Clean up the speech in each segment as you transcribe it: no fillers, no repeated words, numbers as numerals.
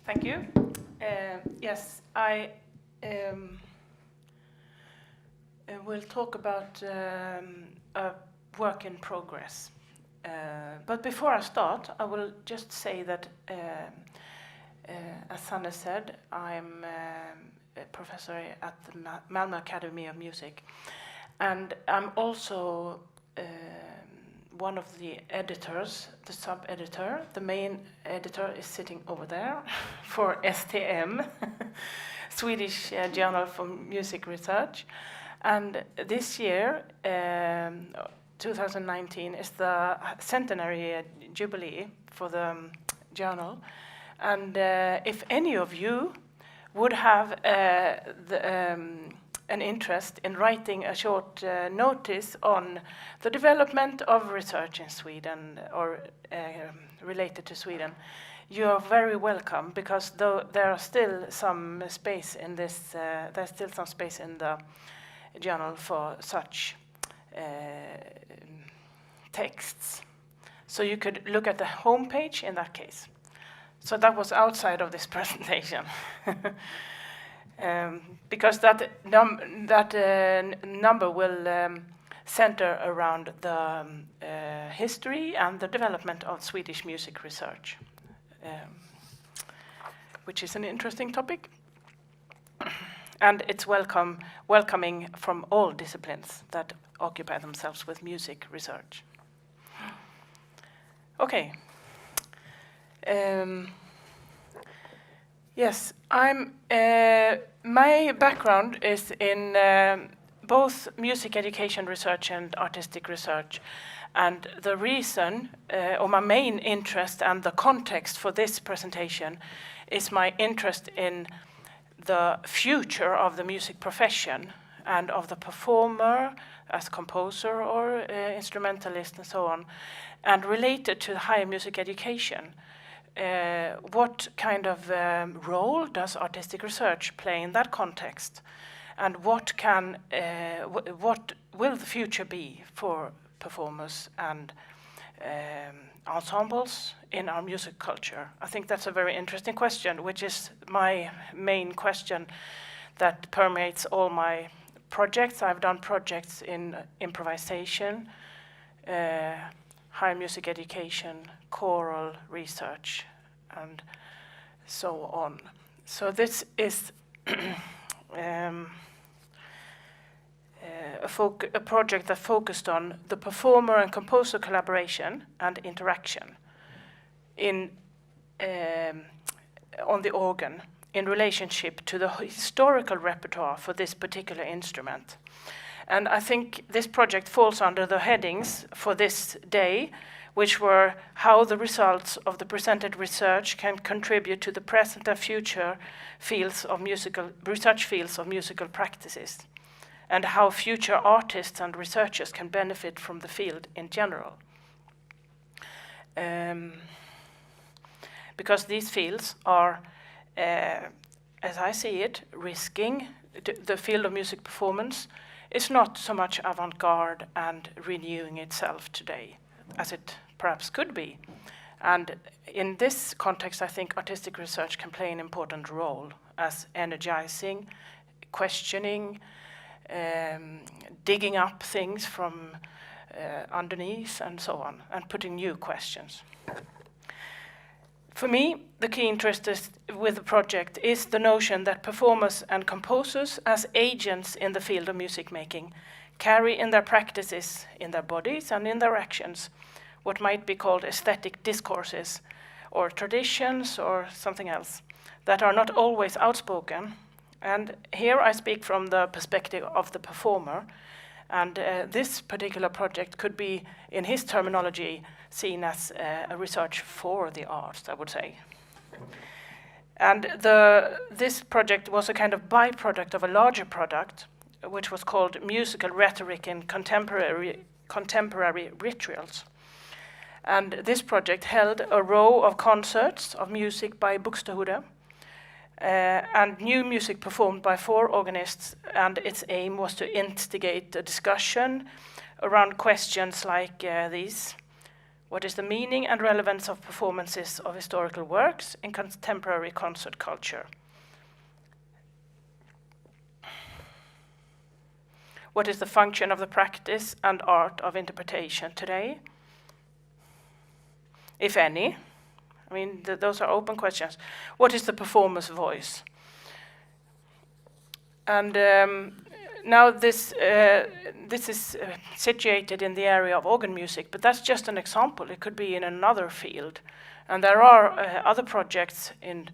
Thank you. Yes, I will talk about a work in progress. But before I start, I will just say that, as Sanne said, I'm a professor at the Malmö Academy of Music. And I'm also one of the editors, the sub-editor. The main editor is sitting over there for STM, Swedish Journal for Music Research. And this year, 2019, is the centenary jubilee for the journal. And if any of you would have an interest in writing a short notice on the development of research in Sweden or related to Sweden, you are very welcome, because there are still some space in this. There's still some space in the journal for such texts. So you could look at the homepage in that case. So that was outside of this presentation. Because that number will center around the history and the development of Swedish music research, which is an interesting topic. And it's welcoming from all disciplines that occupy themselves with music research. Okay. Yes, my background is in both music education research and artistic research. And the reason, or my main interest and the context for this presentation, is my interest in the future of the music profession and of the performer as composer or instrumentalist and so on, and related to higher music education. What kind of role does artistic research play in that context, and what will the future be for performers and ensembles in our music culture? I think that's a very interesting question, which is my main question that permeates all my projects. I've done projects in improvisation, higher music education, choral research, and so on. So this is a project that focused on the performer and composer collaboration and interaction on the organ in relationship to the historical repertoire for this particular instrument. And I think this project falls under the headings for this day, which were how the results of the presented research can contribute to the present and future research fields of musical practices, and how future artists and researchers can benefit from the field in general. Because these fields are, as I see it, risking the field of music performance is not so much avant-garde and renewing itself today as it perhaps could be. And in this context, I think artistic research can play an important role as energizing, questioning, digging up things from underneath and so on, and putting new questions. For me, the key interest with the project is the notion that performers and composers, as agents in the field of music making, carry in their practices, in their bodies and in their actions, what might be called aesthetic discourses, or traditions, or something else, that are not always outspoken. And here I speak from the perspective of the performer, and this particular project could be, in his terminology, seen as a research for the arts, I would say. And this project was a kind of byproduct of a larger product, which was called Musical Rhetoric in Contemporary Rituals. And this project held a row of concerts of music by Buxtehude, and new music performed by 4 organists, and its aim was to instigate a discussion around questions like these. What is the meaning and relevance of performances of historical works in contemporary concert culture? What is the function of the practice and art of interpretation today, if any? I mean, those are open questions. What is the performer's voice? And now this is situated in the area of organ music, but that's just an example. It could be in another field. And there are other projects in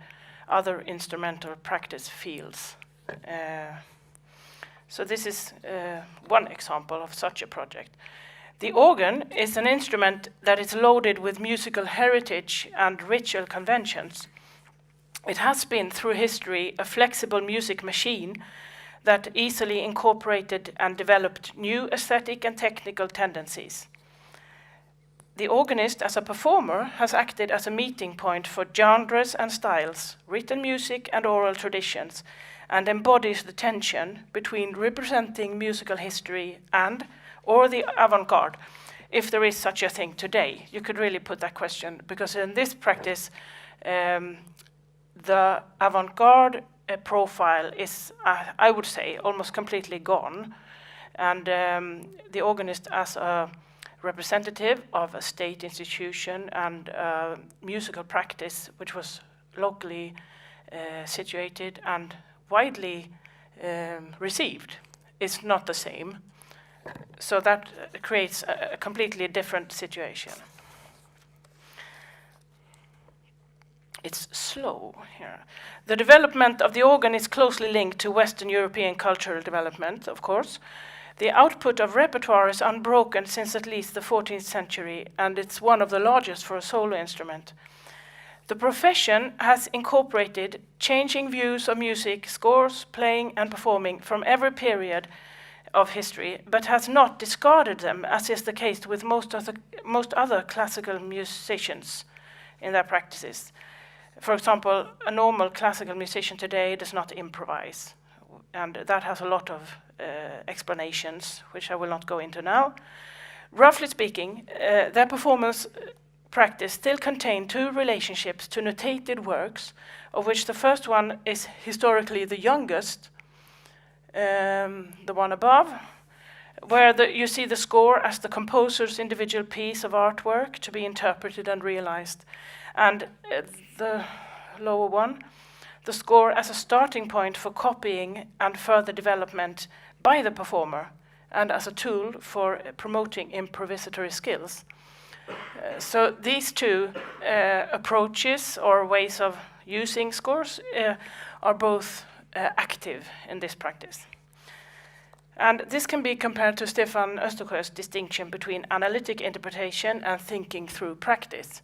other instrumental practice fields. So this is one example of such a project. The organ is an instrument that is loaded with musical heritage and ritual conventions. It has been, through history, a flexible music machine that easily incorporated and developed new aesthetic and technical tendencies. The organist, as a performer, has acted as a meeting point for genres and styles, written music and oral traditions, and embodies the tension between representing musical history and or the avant-garde, if there is such a thing today. You could really put that question, because in this practice, the avant-garde profile is, I would say, almost completely gone. And the organist, as a representative of a state institution and musical practice, which was locally situated and widely received, is not the same. So that creates a completely different situation. It's slow here. The development of the organ is closely linked to Western European cultural development, of course. The output of repertoire is unbroken since at least the 14th century, and it's one of the largest for a solo instrument. The profession has incorporated changing views of music, scores, playing, and performing from every period of history, but has not discarded them, as is the case with most other classical musicians in their practices. For example, a normal classical musician today does not improvise, and that has a lot of explanations, which I will not go into now. Roughly speaking, their performance practice still contain two relationships to notated works, of which the first one is historically the youngest, the one above, where you see the score as the composer's individual piece of artwork to be interpreted and realized, and the lower one, the score as a starting point for copying and further development by the performer, and as a tool for promoting improvisatory skills. So these two approaches or ways of using scores are both active in this practice. And this can be compared to Stefan Östersjö's distinction between analytic interpretation and thinking through practice.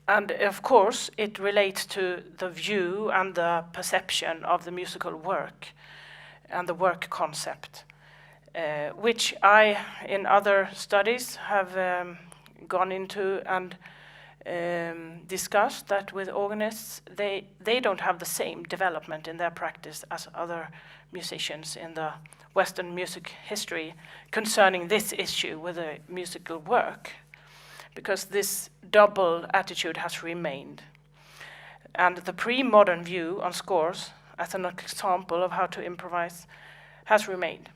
And of course, it relates to the view and the perception of the musical work and the work concept, which I, in other studies, have gone into and discussed that with organists, they don't have the same development in their practice as other musicians in the Western music history concerning this issue with the musical work, because this double attitude has remained. And the pre-modern view on scores, as an example of how to improvise, has remained.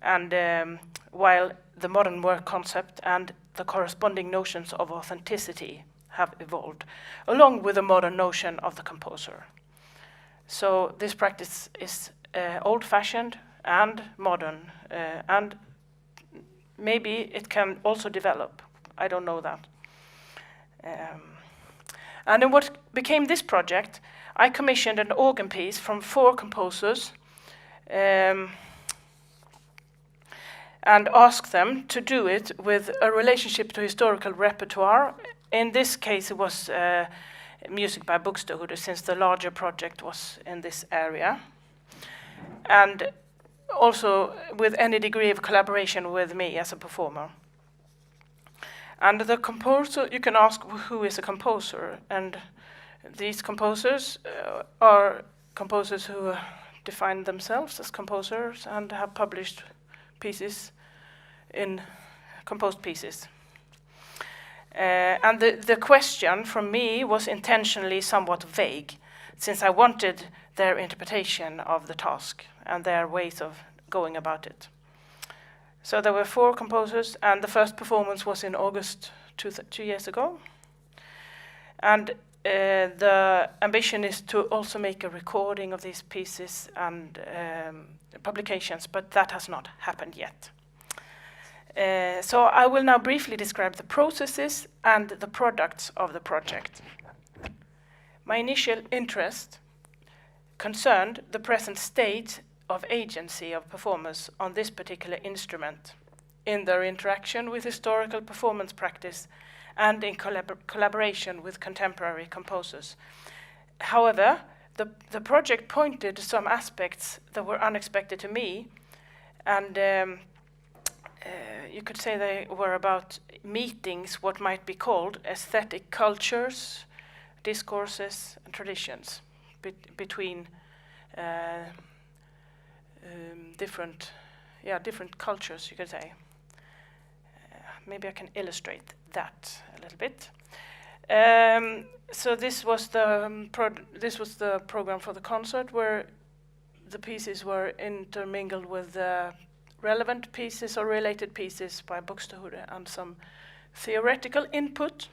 And while the modern work concept and the corresponding notions of authenticity have evolved, along with the modern notion of the composer. So this practice is old-fashioned and modern, and maybe it can also develop. I don't know that. And in what became this project, I commissioned an organ piece from 4 composers and asked them to do it with a relationship to historical repertoire. In this case, it was music by Buxtehude, since the larger project was in this area. And also with any degree of collaboration with me as a performer. And the composer, you can ask who is a composer, and these composers are composers who define themselves as composers and have published pieces in composed pieces. And the question from me was intentionally somewhat vague, since I wanted their interpretation of the task and their ways of going about it. So there were 4 composers, and the first performance was in August 2 years ago. And the ambition is to also make a recording of these pieces and publications, but that has not happened yet. So I will now briefly describe the processes and the products of the project. My initial interest concerned the present state of agency of performers on this particular instrument in their interaction with historical performance practice and in collaboration with contemporary composers. However, the project pointed to some aspects that were unexpected to me, and you could say they were about meetings, what might be called aesthetic cultures, discourses, and traditions between different cultures, you could say. Maybe I can illustrate that a little bit. So this was the program for the concert, where the pieces were intermingled with relevant pieces or related pieces by Buxtehude and some theoretical input.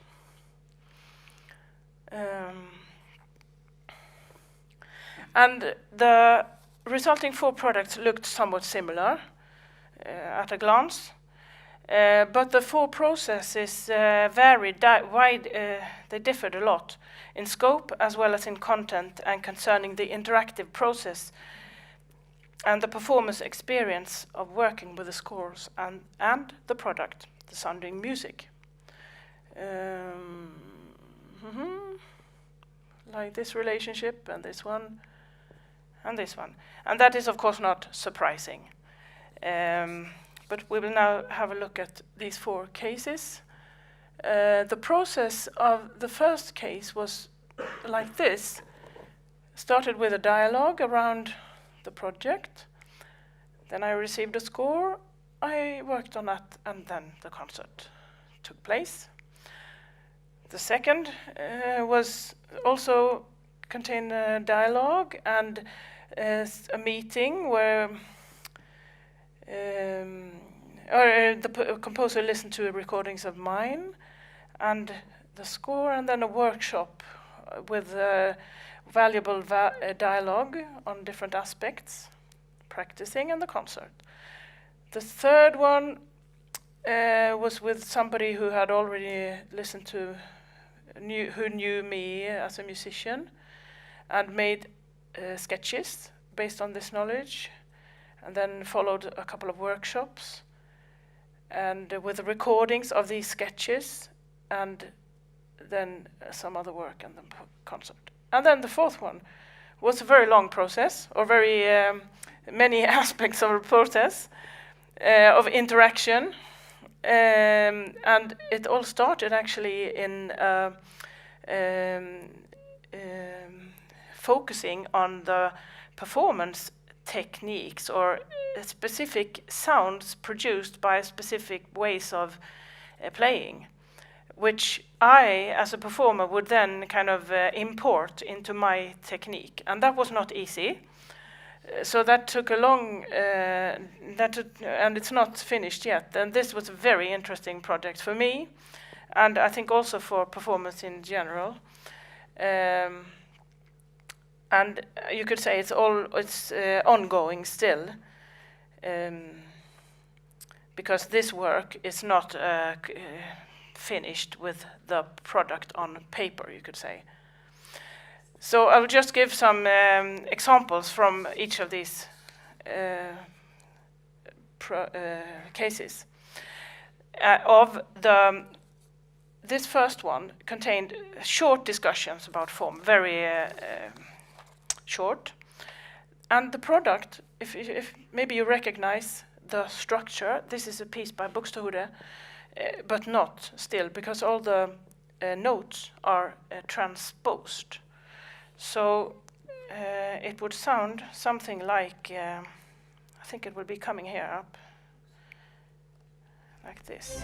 And the resulting 4 products looked somewhat similar at a glance, but the 4 processes varied they differed a lot in scope as well as in content and concerning the interactive process and the performance experience of working with the scores and the product, the sounding music. Like this relationship and this one and this one. And that is of course not surprising. But we will now have a look at these 4 cases. The process of the first case was like this. Started with a dialogue around the project. Then I received a score. I worked on that, and then the concert took place. The second was also contained a dialogue and a meeting where the composer listened to recordings of mine and the score, and then a workshop with valuable dialogue on different aspects, practicing, and the concert. The third one was with somebody who had already listened to, who knew me as a musician, and made sketches based on this knowledge, and then followed a couple of workshops, and with recordings of these sketches, and then some other work and the concert. And then the fourth one was a very long process, or very many aspects of a process of interaction, and it all started actually in focusing on the performance techniques or specific sounds produced by specific ways of playing, which I, as a performer, would then kind of import into my technique. And that was not easy. So that took a long, and it's not finished yet. And this was a very interesting project for me, and I think also for performance in general. And you could say it's ongoing still, because this work is not finished with the product on paper, you could say. So I will just give some examples from each of these cases. This first one contained short discussions about form, very short. And the product, if maybe you recognize the structure, this is a piece by Buxtehude, but not still, because all the notes are transposed. So it would sound something like, I think it will be coming here up, like this.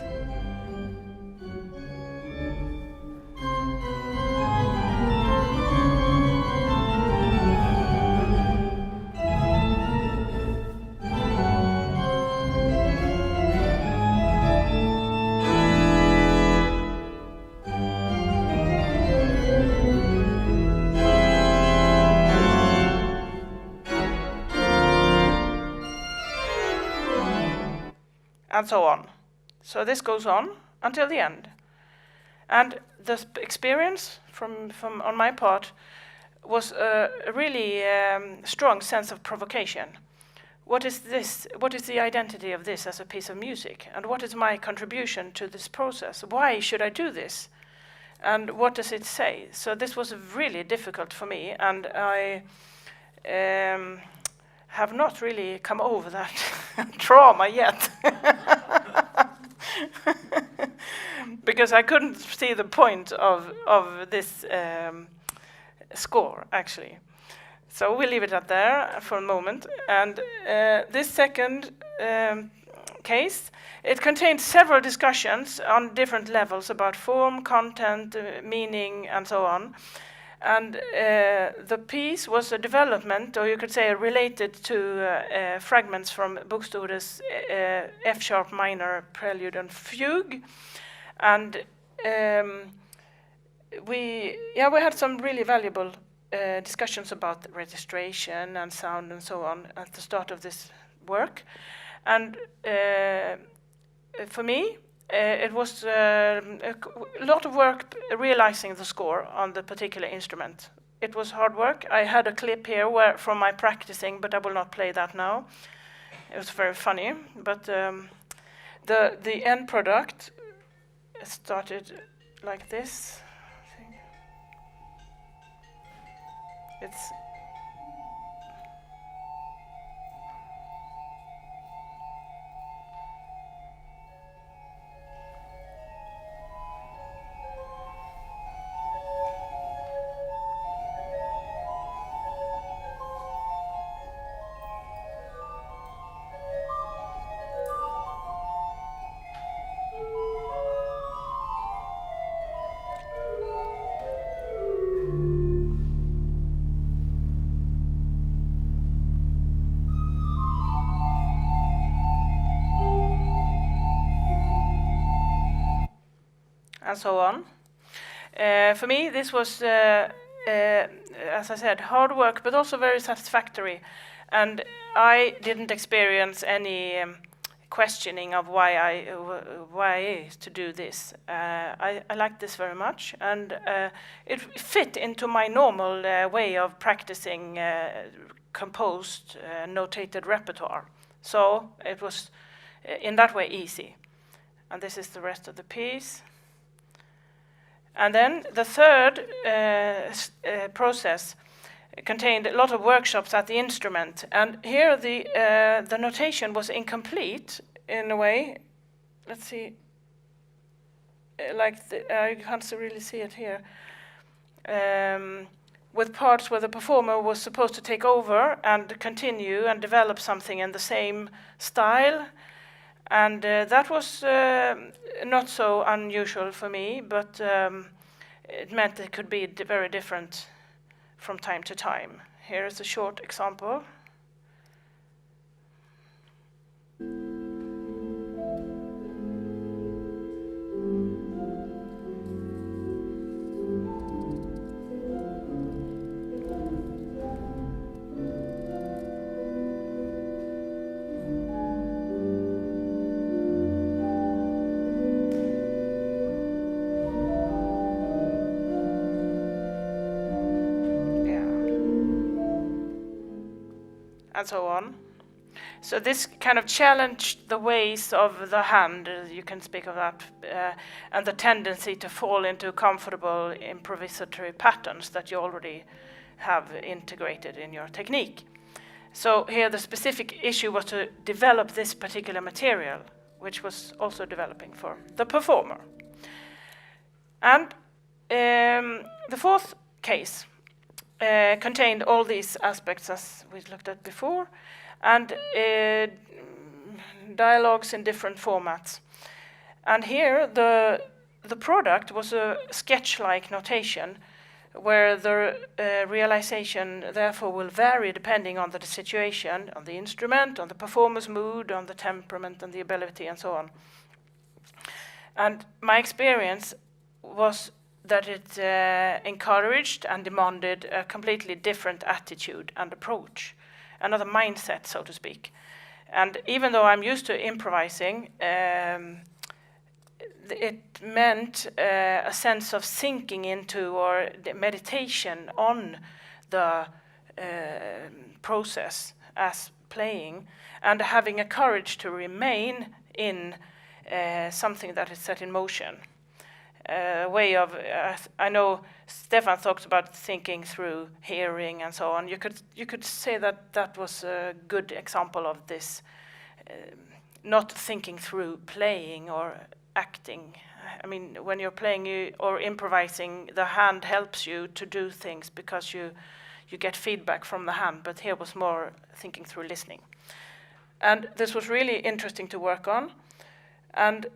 And so on. So this goes on until the end. And the experience from on my part was a really strong sense of provocation. What is this? What is the identity of this as a piece of music? And what is my contribution to this process? Why should I do this? And what does it say? So this was really difficult for me, and I have not really come over that trauma yet. Because I couldn't see the point of this score, actually. So we'll leave it at there for a moment. And this second case, it contained several discussions on different levels about form, content, meaning, and so on. And the piece was a development, or you could say related to fragments from Buxtehude's F-sharp minor prelude and fugue. And we had some really valuable discussions about registration and sound and so on at the start of this work. And for me, it was a lot of work realizing the score on the particular instrument. It was hard work. I had a clip here from my practicing, but I will not play that now. It was very funny, but the end product started like this. I think. It's and so on. For me, this was, as I said, hard work, but also very satisfactory. And I didn't experience any questioning of why to do this. I liked this very much, and it fit into my normal way of practicing composed, notated repertoire. So it was, in that way, easy. And this is the rest of the piece. And then the third process contained a lot of workshops at the instrument. And here the notation was incomplete in a way. Let's see. You can't really see it here. With parts where the performer was supposed to take over and continue and develop something in the same style. And that was not so unusual for me, but it meant it could be very different from time to time. Here is a short example. And so on. So this kind of challenged the ways of the hand, you can speak of that, and the tendency to fall into comfortable improvisatory patterns that you already have integrated in your technique. So here the specific issue was to develop this particular material, which was also developing for the performer. And the fourth case contained all these aspects as we looked at before, and dialogues in different formats. And here the product was a sketch-like notation where the realization therefore will vary depending on the situation, on the instrument, on the performer's mood, on the temperament and the ability and so on. And my experience was that it encouraged and demanded a completely different attitude and approach, another mindset, so to speak. And even though I'm used to improvising, it meant a sense of sinking into or the meditation on the process as playing, and having a courage to remain in something that is set in motion. Way of, I know Stefan talked about thinking through hearing and so on. You could say that was a good example of this, not thinking through playing or acting. I mean, when you're playing or improvising, the hand helps you to do things because you get feedback from the hand, but here was more thinking through listening. And this was really interesting to work on. And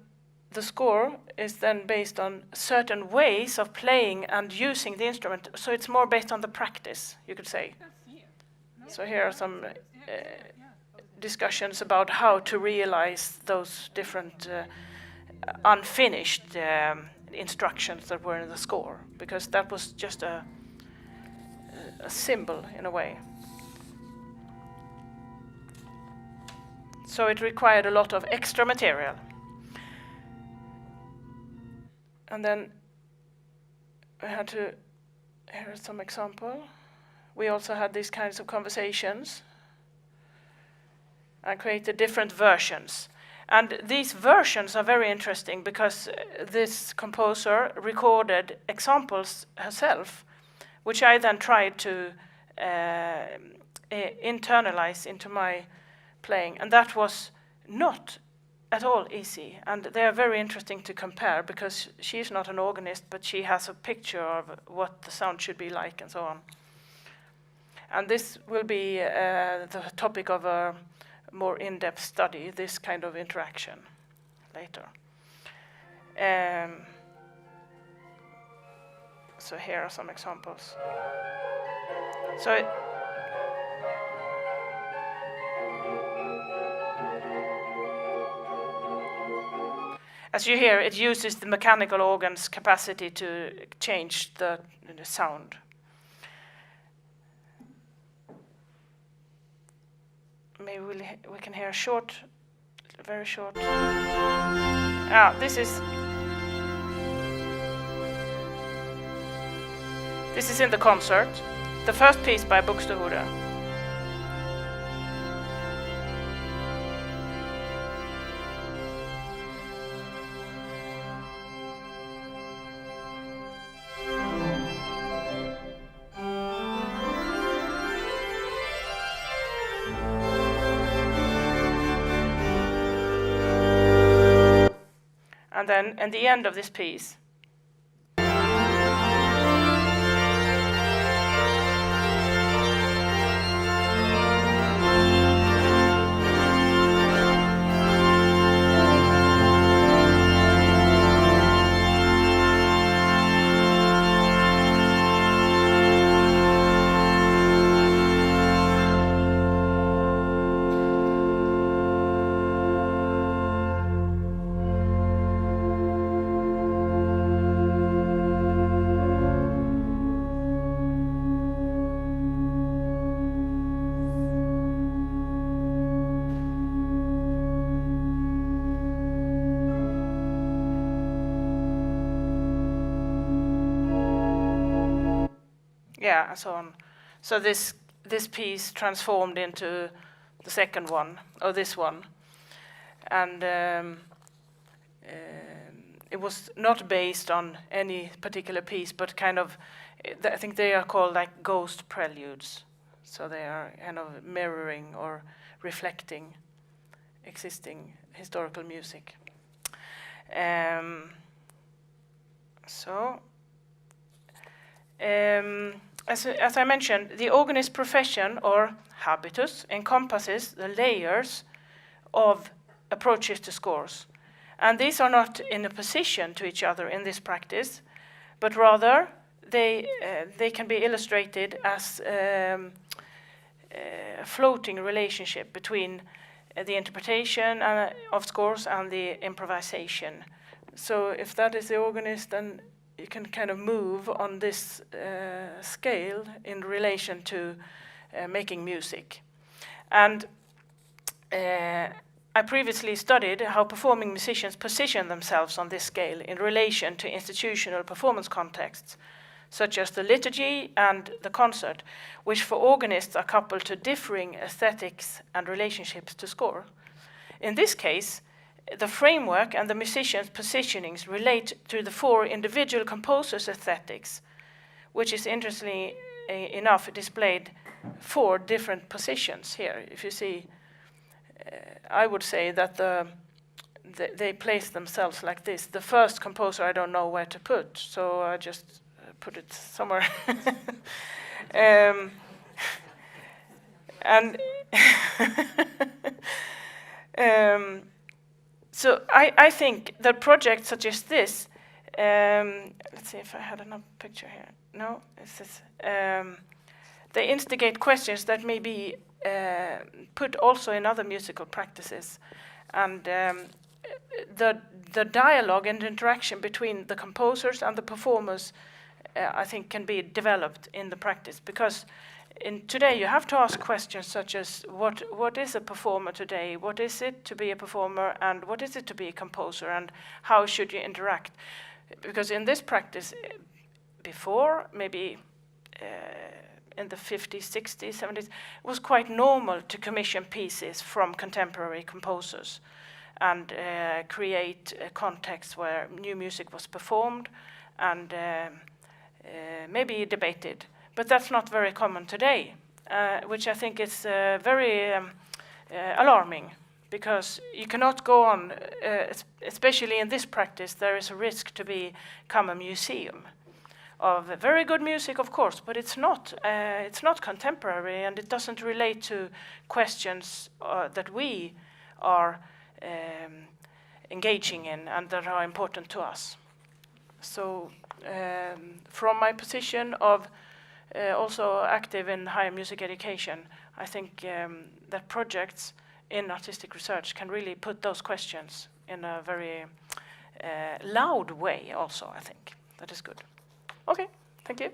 the score is then based on certain ways of playing and using the instrument, so it's more based on the practice, you could say. So here are some discussions about how to realize those different unfinished instructions that were in the score, because that was just a symbol in a way. So it required a lot of extra material. And then I had to, here's some example. We also had these kinds of conversations. I created different versions. And these versions are very interesting because this composer recorded examples herself, which I then tried to internalize into my playing. And that was not at all easy. And they are very interesting to compare because she's not an organist, but she has a picture of what the sound should be like and so on. And this will be the topic of a more in-depth study, this kind of interaction later. So here are some examples. So as you hear, it uses the mechanical organ's capacity to change the sound. Maybe we can hear a short, very short. This is in the concert, the first piece by Buxtehude. And then at the end of this piece, and so on. So this piece transformed into the second one, or this one. And it was not based on any particular piece, but kind of, I think they are called like ghost preludes. So they are kind of mirroring or reflecting existing historical music. As I mentioned, the organist profession, or habitus, encompasses the layers of approaches to scores. And these are not in opposition to each other in this practice, but rather they can be illustrated as a floating relationship between the interpretation of scores and the improvisation. So if that is the organist, then you can kind of move on this scale in relation to making music. And I previously studied how performing musicians position themselves on this scale in relation to institutional performance contexts, such as the liturgy and the concert, which for organists are coupled to differing aesthetics and relationships to score. In this case, the framework and the musicians' positionings relate to the 4 individual composers' aesthetics, which is interestingly enough displayed 4 different positions here. If you see, I would say that they place themselves like this. The first composer I don't know where to put, so I just put it somewhere. So I think that projects such as this, let's see if I had another picture here. No, it's this. They instigate questions that may be put also in other musical practices. And the dialogue and interaction between the composers and the performers, I think, can be developed in the practice. Because today you have to ask questions such as, what is a performer today? What is it to be a performer? And what is it to be a composer? And how should you interact? Because in this practice, before, maybe in the 50s, 60s, 70s, it was quite normal to commission pieces from contemporary composers and create a context where new music was performed and maybe debated. But that's not very common today, which I think is very alarming, because you cannot go on, especially in this practice, there is a risk to become a museum of very good music, of course, but it's not contemporary, and it doesn't relate to questions that we are engaging in and that are important to us. So from my position of also active in higher music education, I think that projects in artistic research can really put those questions in a very loud way also, I think. That is good. Okay, thank you.